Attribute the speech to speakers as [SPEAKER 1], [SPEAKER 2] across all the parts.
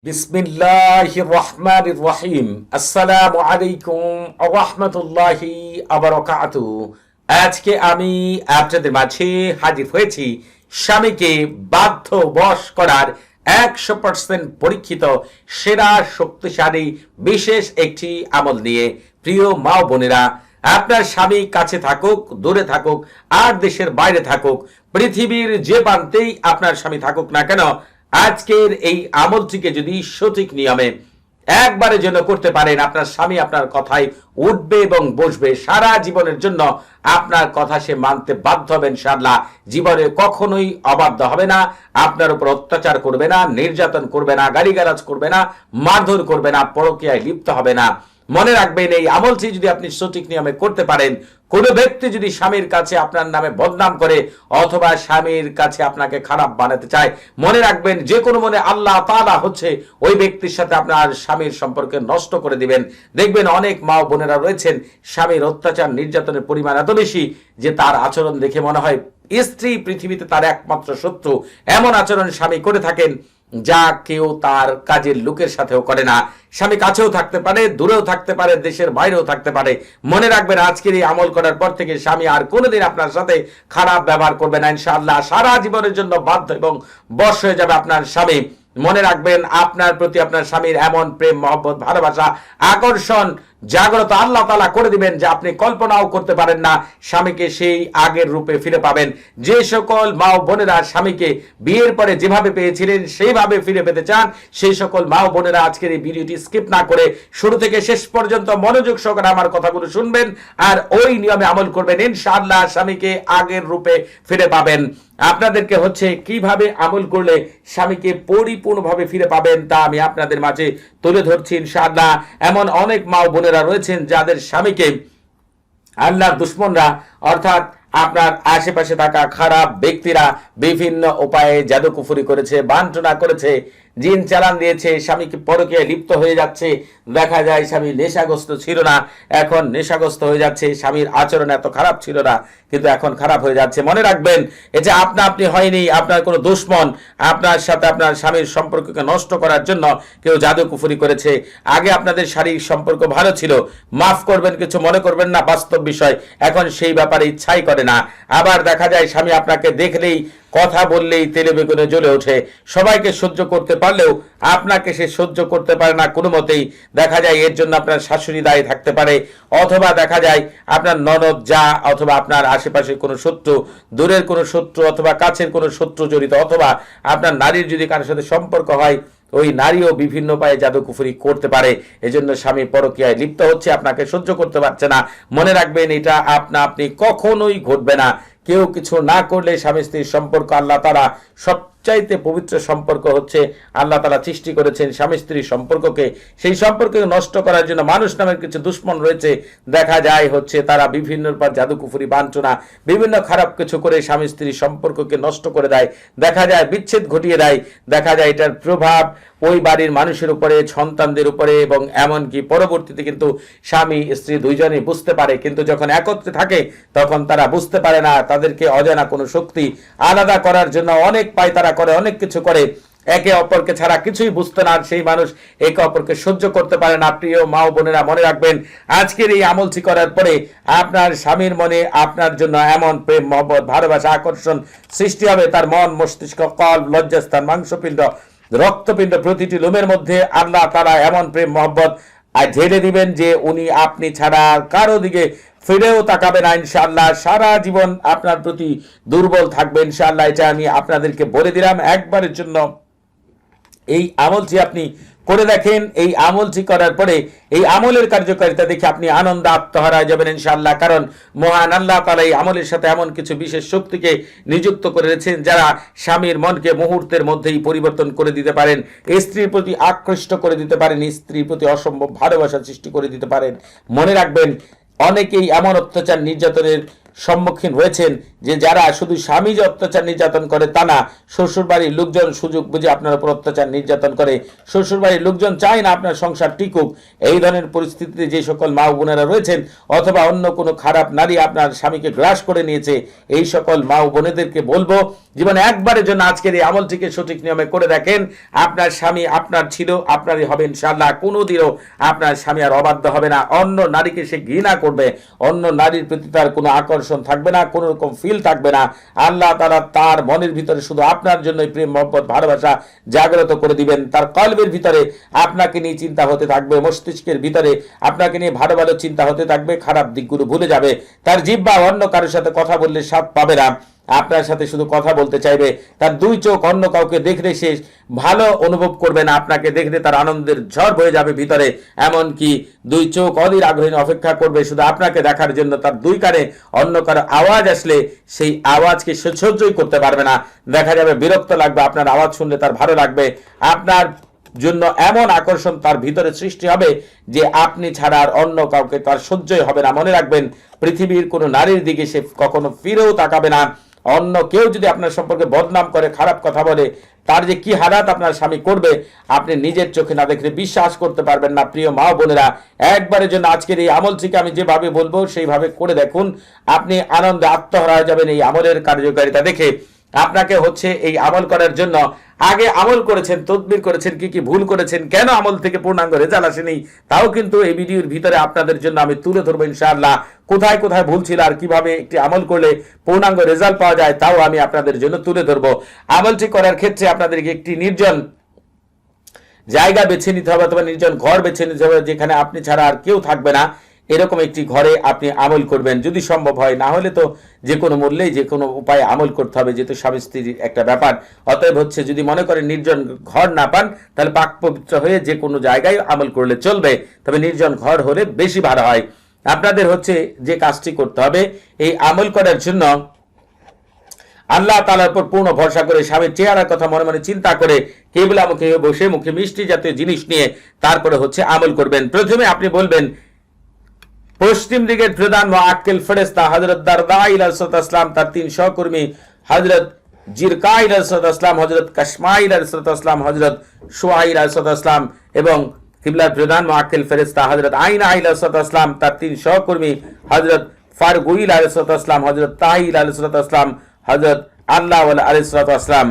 [SPEAKER 1] বিসমিল্লাহির রহমানির রহিম। আসসালামু আলাইকুম ওয়া রাহমাতুল্লাহি ওয়া বারাকাতুহু। আজকে আমি আপনাদের মাঝে হাজির হয়েছি স্বামীকে বাধ্য বশ করার 100% পরীক্ষিত সেরা শক্তিশালী বিশেষ একটি আমল নিয়ে। প্রিয় মা ও বোনেরা, আপনার স্বামী কাছে থাকুক, দূরে থাকুক, আর দেশের বাইরে থাকুক, পৃথিবীর যে প্রান্তেই আপনার স্বামী থাকুক না কেন, আজকের এই আমলটিকে যদি সঠিক নিয়মে একবারের জন্য করতে পারেন, আপনার স্বামী আপনার কথায় উঠবে এবং বসবে। সারা জীবনের জন্য আপনার কথা সে মানতে বাধ্য হবে ইনশাআল্লাহ। জীবনে কখনোই অবাধ্য হবে না, আপনার উপর অত্যাচার করবে না, নির্যাতন করবে না, গালিগালাজ করবে না, মারধর করবে না, পরকীয়ায় লিপ্ত হবে না। মনে রাখবেন, এই আমলটি যদি আপনি সঠিক নিয়মে করতে পারেন, কোন ব্যক্তি যদি স্বামীর কাছে আপনার নামে বদনাম করে অথবা স্বামীর কাছে আপনাকে খারাপ বানাতে চায়, মনে রাখবেন যে কোনো মনে আল্লাহ তাআলা হচ্ছে ওই ব্যক্তির সাথে আপনার স্বামীর সম্পর্কে নষ্ট করে দিবেন। দেখবেন অনেক মা ও বোনেরা রয়েছেন, স্বামীর অত্যাচার নির্যাতনের পরিমাণ এত বেশি যে তার আচরণ দেখে মনে হয় স্ত্রী পৃথিবীতে তার একমাত্র শত্রু। এমন আচরণ স্বামী করে থাকেন যা কেউ তার কাজের লোকের সাথেও করে না। স্বামী কাছেও থাকতে পারে, দূরেও থাকতে পারে, দেশের বাইরেও থাকতে পারে। মনে রাখবেন, আজকের এই আমল করার পর থেকে স্বামী আর কোনোদিন আপনার সাথে খারাপ ব্যবহার করবে না ইনশাআল্লাহ। সারা জীবনের জন্য বাধ্য এবং বশ হয়ে যাবে আপনার স্বামী। মনে রাখবেন, আপনার প্রতি আপনার স্বামীর এমন প্রেম, মহব্বত, ভালোবাসা, আকর্ষণ জাগ্রত আল্লাহ তাআলা করে দিবেন যে আপনি কল্পনাও করতে পারেন না। স্বামীকে সেই আগের রূপে ফিরে পাবেন। যে সকল মা ও বোনেরা স্বামীকে বিয়ের পরে যেভাবে পেয়েছিলেন সেইভাবে ফিরে পেতে চান, সেই সকল মা ও বোনেরা আজকের এই ভিডিওটি স্কিপ না করে শুরু থেকে শেষ পর্যন্ত মনোযোগ সহকারে আমার কথাগুলো শুনবেন আর ওই নিয়মে আমল করবেন। ইনশাআল্লাহ স্বামীকে আগের রূপে ফিরে পাবেন। আপনাদেরকে হচ্ছে কিভাবে আমল করলে স্বামীকে পরিপূর্ণভাবে ফিরে পাবেন তা আমি আপনাদের মাঝে তুলে ধরছি ইনশাআল্লাহ। এমন অনেক মা ও বোনেরা রয়েছেন যাদের স্বামীকে আল্লাহর দুশমনরা অর্থাৎ আপনার আশেপাশে থাকা খারাপ ব্যক্তিরা বিভিন্ন উপায়ে জাদুকুফরি করেছে, বানটনা করেছে, জিন চালান দিয়েছে, স্বামীকে পরকীয়ায় লিপ্ত হয়ে যাচ্ছে। দেখা যায় স্বামী নেশাগ্রস্ত ছিল না, এখন নেশাগ্রস্ত হয়ে যাচ্ছে। স্বামীর আচরণ এত খারাপ ছিল না, কিন্তু এখন খারাপ হয়ে যাচ্ছে। মনে রাখবেন, এই যে আপনি হয়নি, আপনার কোনো দুশমন আপনার সাথে আপনার স্বামীর সম্পর্ককে নষ্ট করার জন্য কেউ জাদুকুফরি করেছে। আগে আপনাদের শারীরিক সম্পর্ক ভালো ছিল, মাফ করবেন, কিছু মনে করবেন না, বাস্তব বিষয়। এখন সেই ব্যাপারে ইচ্ছাই করে না। আবার দেখা যায় স্বামী আপনাকে দেখলেই, কথা বললেই তেলে বেগুনে জ্বলে ওঠে। সবাইকে সহ্য করতে পারলেও আপনাকে সে সহ্য করতে পারে না কোনো মতেই। দেখা যায় এর জন্য আপনার শাশুড়ি দায়ী থাকতে পারে, অথবা দেখা যায় আপনার ননদ, যা, অথবা আপনার আশেপাশে কোনো শত্রু, দূরের কোনো শত্রু অথবা কাছের কোনো শত্রু জড়িত, অথবা আপনার নারীর যদি কারোর সাথে সম্পর্ক হয়, ওই নারীও বিভিন্ন উপায়ে জাদুকুফরি করতে পারে। এজন্য স্বামী পরকীয়ায় লিপ্ত হচ্ছে, আপনাকে সহ্য করতে পারছে না। মনে রাখবেন, এটা আপনি কখনোই ঘটবে না। কেউ কিছু না করলে স্বামী স্ত্রীর সম্পর্ক আল্লাহ তাআলা সবচাইতে পবিত্র সম্পর্ক হচ্ছে আল্লাহ তাআলা সৃষ্টি করেছেন স্বামী স্ত্রীর সম্পর্ককে। সেই সম্পর্ককে নষ্ট করার জন্য মানুষ নামের কিছু দুশমন রয়েছে। দেখা যায় হচ্ছে তারা বিভিন্ন পর জাদুকুফরি, বানচনা, বিভিন্ন খারাপ কিছু করে স্বামী স্ত্রীর সম্পর্ককে নষ্ট করে দেয়। দেখা যায় বিচ্ছেদ ঘটিয়ে দেয়। দেখা যায় এটার প্রভাব ওই বাড়ির মানুষের উপরে, সন্তানদের উপরে, এবং এমনকি পরবর্তীতে কিন্তু স্বামী স্ত্রী দুইজনেই বুঝতে পারে, কিন্তু যখন একত্রে থাকে তখন তারা বুঝতে পারে না। তাদেরকে অজানা কোনো শক্তি আলাদা করার জন্য অনেক পায় তারা করে, অনেক কিছু করে, একে অপরকে ছাড়া কিছুই বুঝতে না। সেই মানুষ একে অপরকে সহ্য করতে পারে না। প্রিয় মা ও বোনেরা, মনে রাখবেন, আজকের এই আমলটি করার পরে আপনার স্বামীর মনে আপনার জন্য এমন প্রেম, মহব্বত, ভালোবাসা, আকর্ষণ সৃষ্টি হবে। তার মন, মস্তিষ্ক, কল্প, লজ্জাস্থান, মাংসপিণ্ড, রক্তপিণ্ড, প্রতিটি লোমের মধ্যে আল্লাহ তাআলা এমন প্রেম, মহব্বত ঢেলে দিবেন যে উনি আপনি ছাড়া কারো দিকে ফিরেও তাকাবে না ইনশাআল্লাহ। সারা জীবন আপনার প্রতি দুর্বল থাকবে ইনশাআল্লাহ। এটা আমি আপনাদেরকে বলে দিলাম। একবারের জন্য এই আমলটি আপনি করে দেখেন। এই আমলটি করার পরে এই আমলের কার্যকারিতা দেখে আপনি আনন্দ আত্মহারা যাবেন ইনশাআল্লাহ। কারণ মহান আল্লাহ তাআলা এই আমলের সাথে এমন কিছু বিশেষ শক্তিকে নিযুক্ত করেছেন যারা স্বামীর মনকে মুহূর্তের মধ্যেই পরিবর্তন করে দিতে পারেন, স্ত্রীর প্রতি আকৃষ্ট করে দিতে পারেন, স্ত্রীর প্রতি অসম্ভব ভালোবাসা সৃষ্টি করে দিতে পারেন। মনে রাখবেন, অনেকেই এমন অত্যাচার, নির্যাতনের সম্মুখীন হয়েছেন যে যারা শুধু স্বামী যে অত্যাচার নির্যাতন করে তা না, শ্বশুরবাড়ির লোকজন সুযোগ বুঝে আপনার উপর অত্যাচার নির্যাতন করে, শ্বশুরবাড়ির লোকজন চায় না আপনার সংসার টিকুক। এই ধরনের পরিস্থিতিতে যে সকল মা বোনেরা রয়েছেন, অথবা অন্য কোনো খারাপ নারী আপনার স্বামীকে গ্রাস করে নিয়েছে, এই সকল মা বোনেদেরকে বলবো জীবনে একবারের জন্য আজকের এই আমলটিকে সঠিক নিয়মে করে দেখেন। আপনার স্বামী আপনার ছিল, আপনারই হবে ইনশাআল্লাহ। কোনোদিনও আপনার স্বামী আর অবাধ্য হবে না। অন্য নারীকে সে ঘৃণা করবে, অন্য নারীর প্রতি তার কোনো আকর্ষণ থাকবে না, কোনো রকম ফিল থাকবে না। আল্লাহ তাআলা তার মনের ভিতরে শুধু আপনার জন্যই প্রেম মহব্বত ভালোবাসা জাগ্রত করে দিবেন। তার কলবের ভিতরে আপনাকে নিয়ে চিন্তা হতে থাকবে, মস্তিষ্কের ভিতরে আপনাকে নিয়ে ভালো ভালো চিন্তা হতে থাকবে, খারাপ দিকগুলো ভুলে যাবে। তার জিহ্বা অন্য কারোর সাথে কথা বললে স্বাদ পাবে না, আপনার সাথে শুধু কথা বলতে চাইবে। তার দুই চোখ অন্য কাউকে দেখলে সে ভালো অনুভব করবে না, আপনাকে দেখলে তার আনন্দের ঝড় বয়ে যাবে ভিতরে। এমনকি দুই চোখ অধীর আগ্রহে অপেক্ষা করবে শুধু আপনাকে দেখার জন্য। তার দুই কানে অন্য কারো আওয়াজ আসলে সেই আওয়াজকে সে সহ্যই করতে পারবে না, দেখা যাবে বিরক্ত লাগবে। আপনার আওয়াজ শুনলে তার ভালো লাগবে, আপনার জন্য এমন আকর্ষণ তার ভিতরে সৃষ্টি হবে যে আপনি ছাড়া আর অন্য কাউকে তার সহ্যই হবে না। মনে রাখবেন, পৃথিবীর কোনো নারীর দিকে সে কখনো ফিরেও তাকাবে না। অন্য কেউ যদি আপনার সম্পর্কে বদনাম করে, খারাপ কথা বলে, তার যে কি হালাত আপনার স্বামী করবে আপনি নিজের চোখে না দেখলে বিশ্বাস করতে পারবেন না। প্রিয় মা বোনেরা, একবারের জন্য আজকের এই আমলটিকে আমি যেভাবে বলবো সেইভাবে করে দেখুন, আপনি আনন্দে আত্মহারা হয়ে যাবেন এই আমলের কার্যকারিতা দেখে। আপনাকে হচ্ছে এই আমল করার জন্য আগে আমল করেছেন, তদবির করেছেন, কি কি ভুল করেছেন, কেন আমল থেকে পূর্ণাঙ্গ রেজাল্ট আসেনি, তাও কিন্তু এই ভিডিওর ভিতরে আপনাদের জন্য আমি তুলে ধরবো ইনশাআল্লাহ। কোথায় কোথায় ভুল ছিল আর কিভাবে একটি আমল করলে পূর্ণাঙ্গ রেজাল্ট পাওয়া যায় তাও আমি আপনাদের জন্য তুলে ধরবো। আমলটি করার ক্ষেত্রে আপনাদেরকে একটি নির্জন জায়গা বেছে নিতে হবে, অথবা নির্জন ঘর বেছে নিতে হবে যেখানে আপনি ছাড়া আর কেউ থাকবে না। এরকম একটি ঘরে আপনি আমল করবেন যদি সম্ভব হয়, না হলে তো যে কোনো মূল্যেই যে কোনো উপায়ে আমল করতে হবে, যেহেতু স্বামী স্ত্রীর একটা ব্যাপার। অতএব হচ্ছে যদি মনে করেন নির্জন ঘর না পান, তাহলে পাক পবিত্র হয়ে যে কোনো জায়গায় আমল করলে চলবে, তবে নির্জন ঘর হলে বেশি ভালো হয়। আপনাদের হচ্ছে যে কাজটি করতে হবে, এই আমল করার জন্য আল্লাহ তাআলার উপর পূর্ণ ভরসা করে, স্বামীর চেহারার কথা মনে মনে চিন্তা করে, কেবলা মুখে বসে মুখে মিষ্টি জাতীয় জিনিস নিয়ে তারপরে হচ্ছে আমল করবেন। প্রথমে আপনি বলবেন, পশ্চিম দিকের প্রধান মুআক্কিল ফেরেশতা হযরত দারদা আলাইহিসসালাম, তার তিন সহকর্মী হযরত জিরকা আলাইহিসসালাম, হযরত কাশমা আলাইহিসসালাম, হযরত শুআইর আলাইহিসসালাম এবং কিবলার প্রধান মুআক্কিল ফেরেশতা হযরত আইনা আলাইহিসসালাম, তার তিন সহকর্মী হযরত ফারগুইল আলাইহিসসালাম, হযরত তাহির আলাইহিসসালাম, হযরত আল্লাহ আলাইহিসসালাম।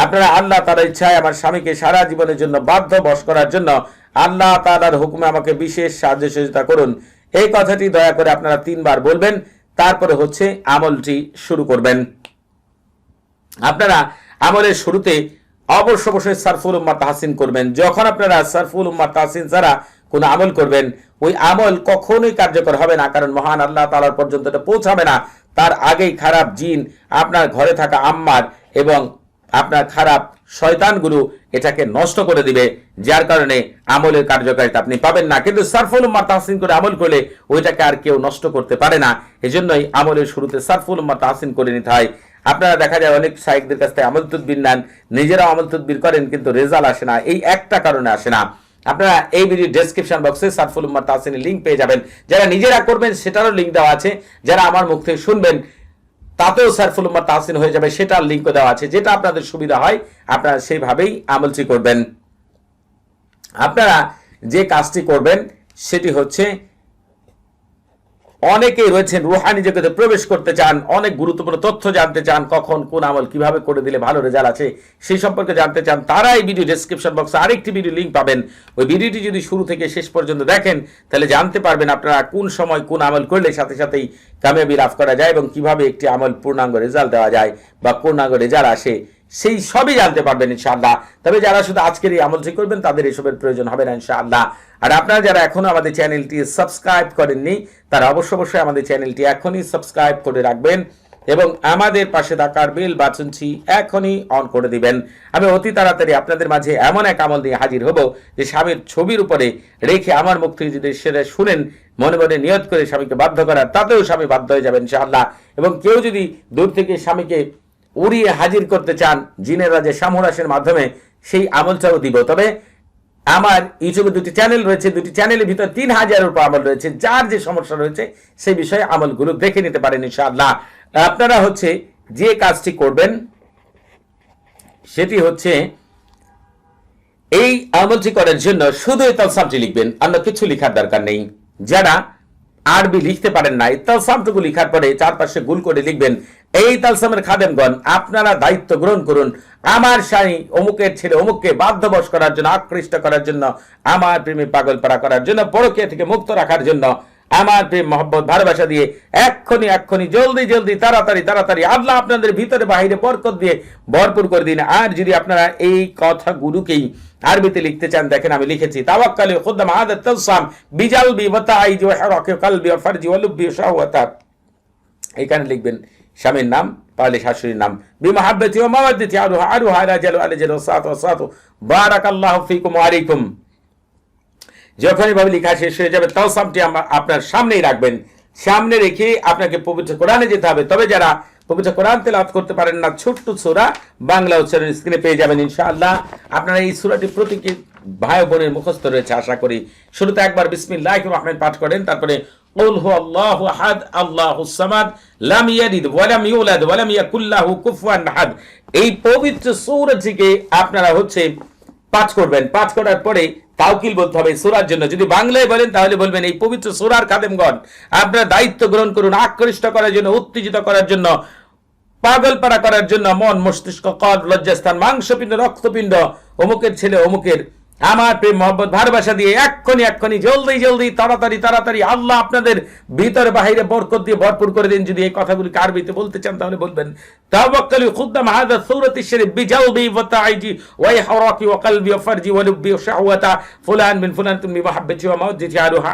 [SPEAKER 1] আপনারা আল্লাহ তাআলার ইচ্ছায় আমার স্বামীকে সারা জীবনের জন্য বাধ্য বশ করার জন্য আল্লাহ তাআলার হুকুমে আমাকে বিশেষ সাহায্য সহযোগিতা করুন, এই কথাটি দয়া করে আপনারা 3 বার বলবেন। তারপরে হচ্ছে আমলটি শুরু করবেন। আপনারা আমলের শুরুতে অবশ্যই সারফুল উম্মাহ তাহসিন করবেন। যখন আপনারা সারফুল উম্মাহ তাহসিন ছাড়া কোন আমল করবেন, ওই আমল কখনোই কার্যকর হবে না, কারণ মহান আল্লাহ তাআলার পর্যন্ত এটা পৌঁছাবে না। তার আগেই খারাপ জিন, আপনার ঘরে থাকা আম্মার এবং আপনার খারাপ শয়তানগুলো এটাকে নষ্ট করে দিবে, যার কারণে আমলের কার্যকারিতা আপনি পাবেন না। কিন্তু সারফুল উম্মাহ তাহসিন করে আমল করলে ওইটাকে আর কেউ নষ্ট করতে পারে না। এজন্যই আমলের শুরুতে সারফুল উম্মাহ তাহসিন করে নিতে হয়। আপনারা দেখা যায় অনেক শাইখদের কাছ থেকে আমল তদবির নেন, নিজেরাও আমল তদবির করেন, কিন্তু রেজাল্ট আসে না। এই একটা কারণে আসে না। আপনারা এই ভিডিও ডেসক্রিপশন বক্সে সারফুল উম্মাহ তাহসিনের লিংক পেয়ে যাবেন। যারা নিজেরা করবেন সেটারও লিংক দেওয়া আছে, যারা আমার মুখ থেকে শুনবেন তাতেও সারফুল উম্মাহ তাহসিন হয়ে যাবে, সেটার লিংকও দেওয়া আছে। যেটা আপনাদের সুবিধা হয় আপনারা সেইভাবেই আমলটি করবেন। আপনারা যে কাজটি করবেন সেটি হচ্ছে, অনেকেই রয়েছেন রুহানি জগতে প্রবেশ করতে চান, অনেক গুরুত্বপূর্ণ তথ্য জানতে চান, কখন কোন আমল কিভাবে করে দিলে ভালো রেজাল্ট আছে সেই সম্পর্কে জানতে চান, তারা এই ভিডিও ডেসক্রিপশন বক্সে আরেকটি ভিডিও লিংক পাবেন। ওই ভিডিওটি যদি শুরু থেকে শেষ পর্যন্ত দেখেন তাহলে জানতে পারবেন আপনারা কোন সময় কোন আমল করলে সাথে সাথেই কামিয়াবি লাভ করা যায় এবং কিভাবে একটি আমল পূর্ণাঙ্গ রেজাল্ট দেওয়া যায় বা পূর্ণাঙ্গ রেজাল্ট আসে, সেই সবই জানতে পারবেন ইনশাআল্লাহ। তবে যারা শুধু আজকের এই আমলটি করবেন তাদের এসবের প্রয়োজন হবে না ইনশাআল্লাহ। আর আপনারা যারা এখনো আমাদের চ্যানেলটি সাবস্ক্রাইব করেননি তারা অবশ্যই আমাদের চ্যানেলটি এখনই সাবস্ক্রাইব করে রাখবেন এবং আমাদের পাশে থাকার বেল বাটনটি এখনই অন করে দিবেন। আমি অতি তাড়াতাড়ি আপনাদের মাঝে এমন এক আমল নিয়ে হাজির হব যে স্বামীর ছবির উপরে রেখে আমার মুখ থেকে যদি সেটা শুনেন, মনে মনে নিয়ত করে স্বামীকে বাধ্য করার, তাতেও স্বামী বাধ্য হয়ে যাবেন ইনশাআল্লাহ। এবং কেউ যদি দূর থেকে স্বামীকে উড়িয়ে হাজির করতে চান জিনের রাজে শামুরাসের মাধ্যমে, সেই আমলটাও দিব। তবে আমার ইউটিউবে দুটি চ্যানেল রয়েছে, দুটি চ্যানেলের ভিতর 3000-এর উপর আমল রয়েছে। যার যে সমস্যা রয়েছে সেই বিষয়ে আমলগুলো দেখে নিতে পারেন ইনশাআল্লাহ। আপনারা হচ্ছে যে কাজটি করবেন সেটি হচ্ছে এই আমলটি করার জন্য শুধু এই তালসামটি লিখবেন, অন্য কিছু লেখার দরকার নেই। যারা আরবি লিখতে পারেন না, এই তালসামটুকু লিখার পরে চারপাশে গুল করে লিখবেন, এই তালসামের খাদেমগণ আপনারা দায়িত্ব গ্রহণ করুন আমার স্বামী অমুকের ছেলে অমুককে বাধ্যবশ করার জন্য, আকৃষ্ট করার জন্য, আমার প্রেমে পাগলপাড়া করার জন্য, পরকীয়া থেকে মুক্ত রাখার জন্য, আমার প্রেম মহব্বত ভালোবাসা দিয়ে এক্ষুনি জলদি জলদি তাড়াতাড়ি আল্লাহ আপনাদের ভিতরে বাহিরে বরকত দিয়ে ভরপুর করে দিন। আর যদি আপনারা এই কথাগুলোকেই আরবিতে লিখতে চান, দেখেন আমি লিখেছি, তাওয়াক্কালি খুদ্দাম আদাত তালসাম বিজালবি ওয়া তাইজি ওয়া হারাকি কলবি ওয়া ফারজি ওয়া লুব্বি ওয়া শাহওয়াতা। এখানে লিখবেন স্বামীর নাম, পারলে শাশুড়ির নাম, বিমাহাব্বতি ওয়া মাওয়াদ্দাতি আরুহা আলাজালু আলাজালু ওয়াসাতু বারাকাল্লাহু ফিকুম ওয়া আলাইকুম। যখন এভাবে লেখা শেষ হয়ে যাবে তালসামটি আপনার সামনেই রাখবেন। সামনে রেখে আপনাকে পবিত্র কোরআনে যেতে হবে। তবে যারা পবিত্র কোরআন তেলাওয়াত করতে পারেন না, ছোট্ট সূরা বাংলা উচ্চারণ স্ক্রিনে পেয়ে যাবেন ইনশাআল্লাহ। আপনারা এই সূরাটি প্রত্যেকটি ভাই বোনের মুখস্থ রয়েছে আশা করি। শুরুতে একবার বিসমিল্লাহির রহমানির পাঠ করেন, তারপরে কুল হুয়াল্লাহু আহাদ আল্লাহুস সামাদ লাম ইয়ালিদ ওয়া লাম ইউলাদ ওয়া লাম ইয়াকুল লাহু কুফুয়ান আহাদ। এই পবিত্র সূরাটিকে আপনারা হচ্ছে পাঠ করবেন। পাঠ করার পরে তাওকিল বলতে হবে সূরার জন্য। যদি বাংলায় বলেন তাহলে বলবেন, এই পবিত্র সূরার খাদেমগণ আপনারা দায়িত্ব গ্রহণ করুন আকৃষ্ট করার জন্য, উত্তেজিত করার জন্য, পাগলপাড়া করার জন্য মন, মস্তিষ্ক, কর্ণ, লজ্জাস্থান, মাংসপিণ্ড, রক্তপিণ্ড, অমুকের ছেলে অমুকের আমার প্রেম মহব্বত ভালোবাসা দিয়ে এক্ষুনি জলদি তাড়াতাড়ি আল্লাহ আপনাদের ভিতরে বাহিরে বরকত দিয়ে ভরপুর করে দিন। যদি এই কথাগুলি আরবিতে বলতে চান তাহলে বলবেন, তাওয়াক্কালু খুদ্দাম হাযা সূরাতি শরীফ বিজালবি ওয়া তাইজি ওয়া হারাকি ওয়া কলবি ওয়া ফারজি ওয়া লুব্বি ওয়া শাহওয়াতা ফুলান বিন ফুলান তুমি মাহাব্বতি ওয়া মাওয়াদ্দাতি আরুহা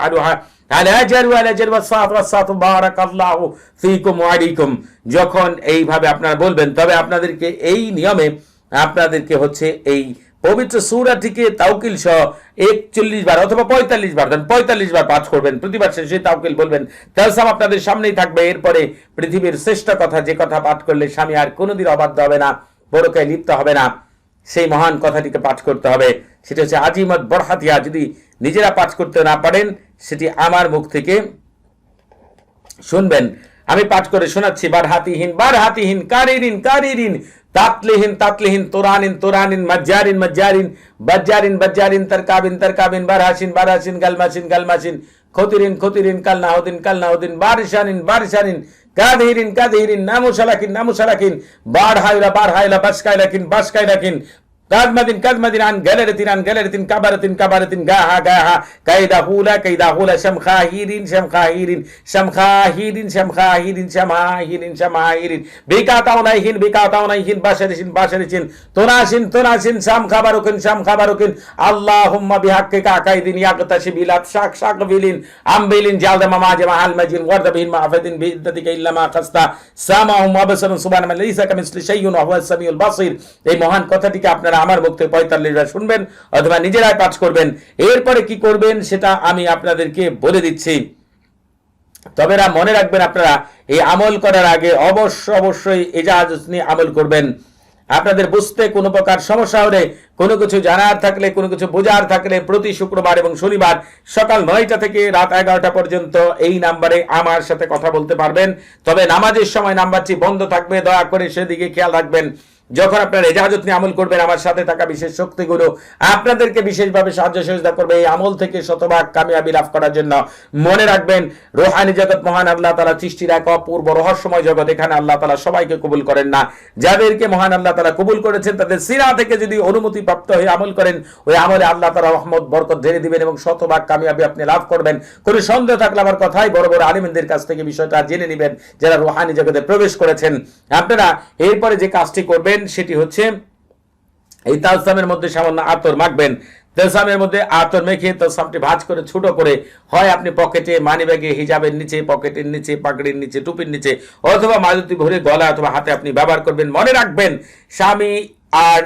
[SPEAKER 1] আলাজালু আলাজালু ওয়াসাতু বারাকাল্লাহু ফিকুম ওয়া আলাইকুম। যখন এইভাবে আপনারা বলবেন, তবে আপনাদেরকে এই নিয়মে আপনাদেরকে হচ্ছে এই পবিত্র সূরাটিকে তাওকিল সহ 41 বার অথবা 45 বার, 45 বার পাঠ করবেন। প্রতিবার শেষে তাওকিল বলবেন। তালসাম আপনাদের সামনেই থাকবে। এরপরে পৃথিবীর শ্রেষ্ঠ কথা, যে কথা পাঠ করলে স্বামী আর কোনোদিন অবাধ্য হবে না, পরকীয়ায় লিপ্ত হবে না, সেই মহান কথাটিকে পাঠ করতে হবে। সেটা হচ্ছে আজিমত বরহাতিয়া। যদি নিজেরা পাঠ করতে না পারেন সেটি আমার মুখ থেকে শুনবেন। আমি পাঠ করে শোনাচ্ছি। বারহাতিহীন কারিরিন তাতলিহীন তোরানিন বাজ্জারিন তারকাবিন বারহাসিন গালমাসিন খতিরিন কালনাহুদিন বারিশানিন কাদহিরিন নামুসালাকিন বারহাইলা বাসকাইলাকিন কাদমাদিন আন গালারাতিন কাবারাতিন গাহা কাইদাহুলা শামখাহিরিন বিকাতাউনাইহিন বাশারিসিন তোনাসিন শামখাবারুকিন আল্লাহুম্মা বিহাক্কিকা কাইদিন ইয়াকতাশিবিলাত শাকবিলিন আমবিলিন জালদামা মাজামা আলমাজিন ওয়ারদাবিন মাআফাদিন বিইদ্দাতিকা ইল্লা মা খাসতা সামাহুম ওয়াবসারুন সুবহানাল্লাহি লাইসা কামিসলি শাইউন ওয়া হুয়াস সামিউল বাসীর। এই মহান কথাটিকে আপনারা আমার মুখ থেকে 45 বার শুনবেন অথবা নিজেরাই পাঠ করবেন। এরপরে কি করবেন সেটা আমি আপনাদেরকে বলে দিচ্ছি। তবে মনে রাখবেন, আপনারা এই আমল করার আগে অবশ্যই এজাহাজ নিয়ে আমল করবেন। আপনাদের বুঝতে কোনো প্রকার সমস্যা হলে, কোনো কিছু জানার থাকলে, কোনো কিছু বোঝার থাকলে প্রতি শুক্রবার এবং শনিবার সকাল 9টা থেকে রাত 11টা পর্যন্ত এই নাম্বারে আমার সাথে কথা বলতে পারবেন। তবে নামাজের সময় নাম্বারটি বন্ধ থাকবে, দয়া করে সেদিকে খেয়াল রাখবেন। যখন আপনারা এজাহাজত নিয়ে আমল করবেন, আমার সাথে থাকা বিশেষ শক্তিগুলো আপনাদেরকে বিশেষভাবে সাহায্য সহযোগিতা করবে এই আমল থেকে শতভাগ কামিয়াবি লাভ করার জন্য। মনে রাখবেন, রুহানি জগৎ মহান আল্লাহ তাআলা সৃষ্টির এক অপূর্ব রহস্যময় জগৎ। এখানে আল্লাহ তাআলা সবাইকে কবুল করেন না। যাদেরকে মহান আল্লাহ তাআলা কবুল করেছেন তাদের সিরা থেকে যদি অনুমতি প্রাপ্ত হয়ে আমল করেন, ওই আমলে আল্লাহ তাআলা রহমত বরকত ঢেলে দিবেন এবং শতভাগ কামিয়াবি আপনি লাভ করবেন। কোনো সন্দেহ থাকলে আমার কথাই বড় আলিমদের কাছ থেকে বিষয়টা জেনে নেবেন যারা রুহানি জগতে প্রবেশ করেছেন। আপনারা এরপরে যে কাজটি করবেন সেটি হচ্ছে এই তালসামের মধ্যে সামান্য আতর মাখবেন। তালসামের মধ্যে আতর মেখে তালসামটি ভাঁজ করে ছোট করে হয় আপনি পকেটে, মানিব্যাগে, হিজাবের নিচে, পকেটের নিচে, পাগড়ির নিচে, টুপির নিচে অথবা মাদুতি ভরে গলা অথবা হাতে আপনি ব্যবহার করবেন। মনে রাখবেন, স্বামী আর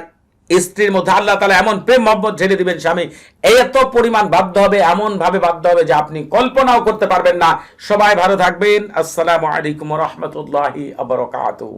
[SPEAKER 1] স্ত্রীর মধ্যে আল্লাহ তাআলা এমন প্রেম মহব্বত ঢেলে দিবেন, স্বামী এত পরিমাণ বাধ্য হবে, এমন ভাবে বাধ্য হবে যে আপনি কল্পনাও করতে পারবেন না। সবাই ভালো থাকবেন। আসসালামু আলাইকুম ওয়া রাহমাতুল্লাহি ওয়া বারাকাতুহু।